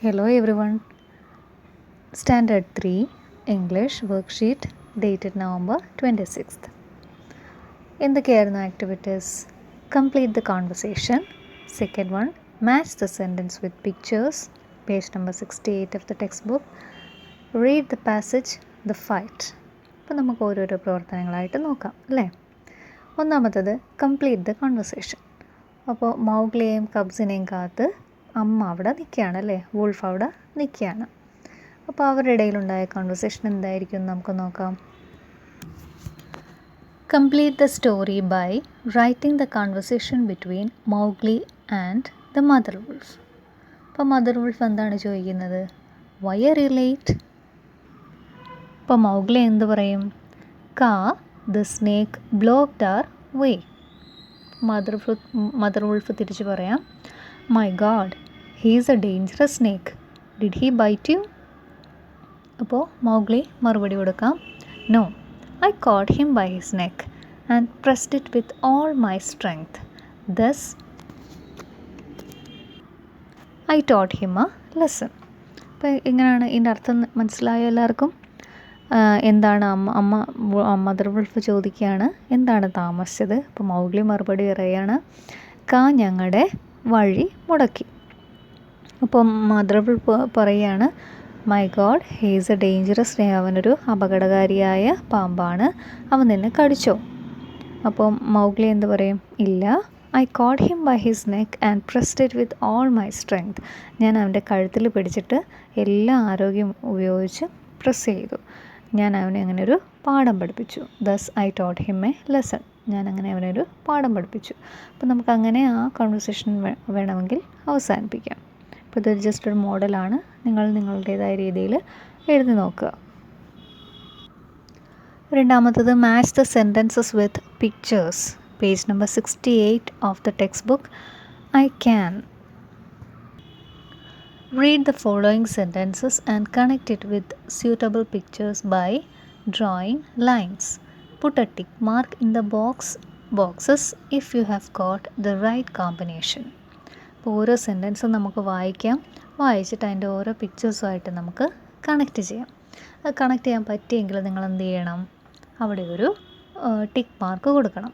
Hello everyone. Standard 3 English worksheet dated November 26th. എന്തൊക്കെയായിരുന്നു activities? Complete the conversation. Second one, match the sentence with pictures. Page number 68 of the text book. Read the passage, the fight. അപ്പോൾ നമുക്ക് ഓരോരോ പ്രവർത്തനങ്ങളായിട്ട് നോക്കാം അല്ലേ. ഒന്നാമത്തത് complete the conversation. അപ്പോൾ മൗഗ്ലിയെയും കബ്സിനെയും കാത്ത് അമ്മ അവിടെ നിൽക്കുകയാണ് അല്ലേ, വൂൾഫ് അവിടെ നിൽക്കുകയാണ്. അപ്പോൾ അവരുടെ ഇടയിലുണ്ടായ കോൺവെർസേഷൻ എന്തായിരിക്കും നമുക്ക് നോക്കാം. Complete the story by writing the conversation between Mowgli and the mother wolf. അപ്പോൾ മദർ വുൾഫ് എന്താണ് ചോദിക്കുന്നത്? Why are you late? അപ്പോൾ മൗഗ്ലി എന്ത് പറയും? Kaa the snake blocked our way. Mother wolf തിരിച്ച് പറയാം, my god, he is a dangerous snake, did he bite you? അപ്പോൾ Mowgli മറുപടി കൊടുക്കാം, no, I caught him by his neck and pressed it with all my strength, thus I taught him a lesson. അപ്പോൾ ഇങ്ങനെയാണ് ഇതിൻ്റെ അർത്ഥം. മനസ്സിലായോ എല്ലാവർക്കും? എന്താണ് മദർ വുൾഫ് ചോദിക്കുകയാണ്, എന്താണ് താമസിച്ചത്? അപ്പോൾ മൗഗ്ലി മറുപടി പറയുകയാണ്, കാ ഞങ്ങളുടെ വഴി മുടക്കി. അപ്പം മദർ വുൾഫ് പറയുകയാണ്, my God, he is a dangerous, അവനൊരു അപകടകാരിയായ പാമ്പാണ്, അവൻ നിന്നെ കടിച്ചോ? അപ്പം മൗഗ്ലി എന്ത് പറയും? ഇല്ല, I caught him by his neck and pressed it with all my strength. ഞാൻ അവൻ്റെ കഴുത്തിൽ പിടിച്ചിട്ട് എല്ലാ ആരോഗ്യം ഉപയോഗിച്ച് പ്രസ് ചെയ്തു. ഞാൻ അവനെ അങ്ങനെ ഒരു പാഠം പഠിപ്പിച്ചു. Thus I taught him a lesson. ഞാൻ അങ്ങനെ അവനൊരു പാഠം പഠിപ്പിച്ചു. അപ്പോൾ നമുക്കങ്ങനെ ആ കോൺവെർസേഷൻ വേണമെങ്കിൽ അവസാനിപ്പിക്കാം. അപ്പോൾ ഇത് ജസ്റ്റ് ഒരു മോഡലാണ്. നിങ്ങൾ നിങ്ങളുടേതായ രീതിയിൽ എഴുതി നോക്കുക. രണ്ടാമത്തത് match the sentences with pictures. Page number 68 of the text book. I can. Read the following sentences and connect it with suitable pictures by drawing lines. Put a tick mark in the boxes if you have got the right combination. അപ്പോൾ ഓരോ സെൻറ്റൻസും നമുക്ക് വായിക്കാം. വായിച്ചിട്ട് അതിൻ്റെ ഓരോ പിക്ചേഴ്സുമായിട്ട് നമുക്ക് connect ചെയ്യാം. അത് കണക്റ്റ് ചെയ്യാൻ പറ്റിയെങ്കിൽ നിങ്ങൾ എന്ത് ചെയ്യണം? അവിടെ ഒരു ടിക്ക് മാർക്ക് കൊടുക്കണം.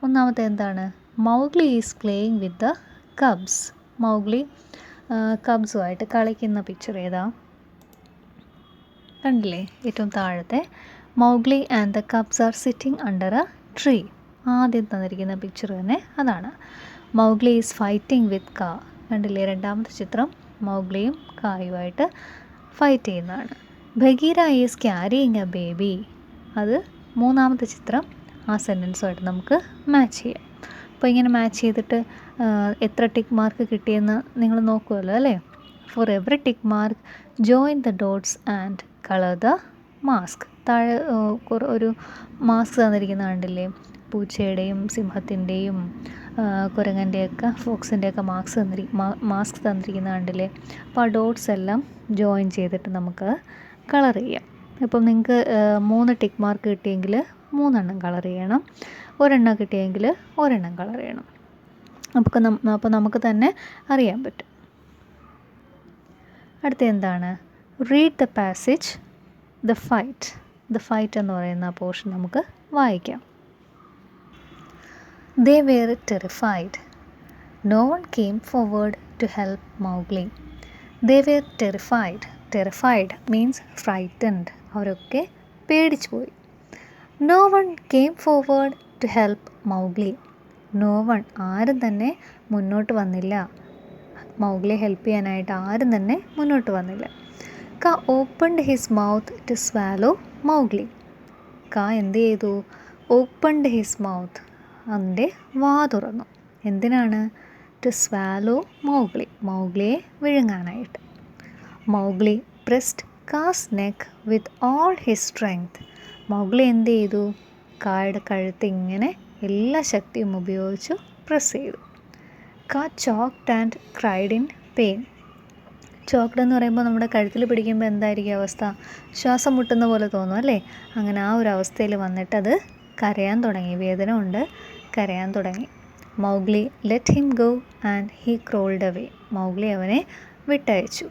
ഒന്നാമത്തെ എന്താണ്? Mowgli is playing with the cubs. Mowgli കബ്സുമായിട്ട് കളിക്കുന്ന പിക്ചർ ഏതാ? കണ്ടില്ലേ ഏറ്റവും താഴത്തെ? Mowgli and the cubs are sitting under a tree. ആദ്യം തന്നിരിക്കുന്ന പിക്ചർ തന്നെ അതാണ്. മൗഗ്ലി ഈസ് ഫൈറ്റിംഗ് വിത്ത് കാ. കണ്ടില്ലേ രണ്ടാമത്തെ ചിത്രം? മൗഗ്ലിയും കായുമായിട്ട് ഫൈറ്റ് ചെയ്യുന്നതാണ്. Bagheera is carrying A baby. അത് മൂന്നാമത്തെ ചിത്രം. ആ സെൻറ്റൻസുമായിട്ട് നമുക്ക് മാച്ച് ചെയ്യാം. അപ്പോൾ ഇങ്ങനെ മാച്ച് ചെയ്തിട്ട് എത്ര ടിക്ക് മാർക്ക് കിട്ടിയെന്ന് നിങ്ങൾ നോക്കുമല്ലോ അല്ലേ. For every tick mark join the dots and colour the mask. താഴെ ഒരു മാസ്ക് തന്നിരിക്കുന്ന കണ്ടില്ലേ? പൂച്ചയുടെയും സിംഹത്തിൻ്റെയും കുരങ്ങൻ്റെയൊക്കെ ഫോക്സിൻ്റെയൊക്കെ മാസ്ക് തന്നിരിക്കുന്ന കണ്ടില്ലേ? അപ്പോൾ ആ ഡോട്ട്സ് എല്ലാം ജോയിൻ ചെയ്തിട്ട് നമുക്ക് കളർ ചെയ്യാം. ഇപ്പം നിങ്ങൾക്ക് 3 ടിക്ക് മാർക്ക് കിട്ടിയെങ്കിൽ 3 കളർ ചെയ്യണം. ഒരെണ്ണം കിട്ടിയെങ്കിൽ ഒരെണ്ണം കളർ ചെയ്യണം. അപ്പോൾ നമുക്ക് തന്നെ അറിയാൻ പറ്റും. അടുത്ത എന്താണ്? Read the passage, the fight. The fight എന്ന് പറയുന്ന പോർഷൻ നമുക്ക് വായിക്കാം. They were terrified. No one came forward to help Mowgli. They were terrified. Terrified means frightened. അവരൊക്കെ പേടിച്ചു പോയി. No one came forward to help Mowgli. No one, ആരും തന്നെ മുന്നോട്ട് വന്നില്ല. മൗഗ്ലിയെ ഹെൽപ്പ് ചെയ്യാനായിട്ട് ആരും തന്നെ മുന്നോട്ട് വന്നില്ല. Kaa opened his mouth to swallow Mowgli. Kaa എന്ത് ചെയ്തു? ഓപ്പൺഡ് ഹിസ് മൗത്ത്, അതിൻ്റെ വാ തുറന്നു. എന്തിനാണ്? ടു സ്വാലോ മൗഗ്ലി, മൗഗ്ലിയെ വിഴുങ്ങാനായിട്ട്. Mowgli pressed Kaa's neck with all his strength. Mowgli എന്ത് ചെയ്തു? കായുടെ കഴുത്ത് ഇങ്ങനെ എല്ലാ ശക്തിയും ഉപയോഗിച്ചു പ്രസ് ചെയ്തു. കാ choked and cried in pain. Choked എന്ന് പറയുമ്പോൾ നമ്മുടെ കഴുത്തിൽ പിടിക്കുമ്പോൾ എന്തായിരിക്കും അവസ്ഥ? ശ്വാസം മുട്ടുന്ന പോലെ തോന്നും അല്ലേ? അങ്ങനെ ആ ഒരു അവസ്ഥയിൽ വന്നിട്ട് അത് കരയാൻ തുടങ്ങി. വേദന കൊണ്ട് കരയാൻ തുടങ്ങി. Mowgli let him go and he crawled away. Mowgli അവനെ വിട്ടയച്ചു.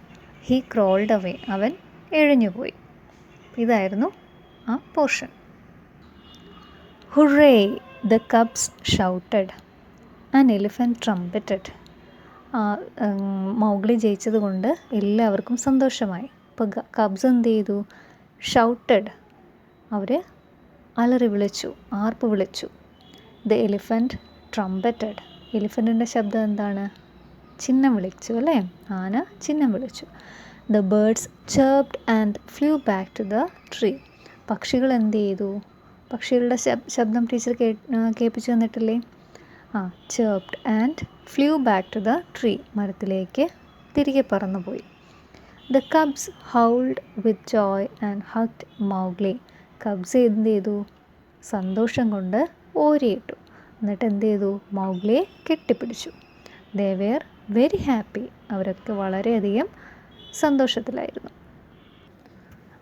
ഹി ക്രോൾഡ് അവേ, അവൻ എഴഞ്ഞുപോയി. ഇതായിരുന്നു ആ portion. Hurray, the cubs shouted, an elephant trumpeted. Mowgli ജയിച്ചത് കൊണ്ട് എല്ലാവർക്കും സന്തോഷമായി. അപ്പോൾ കബ്സ് എന്ത് ചെയ്തു? ഷൗട്ടഡ്, അവർ അലറി വിളിച്ചു, ആർപ്പ് വിളിച്ചു. ദ എലിഫൻറ്റ് ട്രംപറ്റഡ്, എലിഫൻറ്റിൻ്റെ ശബ്ദം എന്താണ്? ചിഹ്നം വിളിച്ചു അല്ലേ? ആന ചിഹ്നം വിളിച്ചു. The birds chirped and flew back to the tree, പക്ഷികൾ എന്ത് ചെയ്തു? പക്ഷികളുടെ ശബ്ദം ടീച്ചർ കേൾപ്പിച്ചു തന്നിട്ടില്ലേ? Chirped and flew back to the tree, മരത്തിലേക്ക് തിരികെ പറന്നുപോയി. The cubs howled with joy and hugged Mowgli, cubs എന്ത് ചെയ്തു? സന്തോഷം കൊണ്ട് ഓരിയിട്ടു. എന്നിട്ട് എന്ത് ചെയ്തു? മൗഗ്ലിയെ കെട്ടിപ്പിടിച്ചു. ദേ വെയർ വെരി ഹാപ്പി, അവരൊക്കെ വളരെയധികം സന്തോഷത്തിലായിരുന്നു.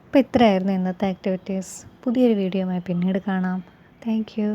അപ്പോൾ ഇത്രയായിരുന്നു ഇന്നത്തെ ആക്ടിവിറ്റീസ്. പുതിയൊരു വീഡിയോയുമായി പിന്നീട് കാണാം. Thank you.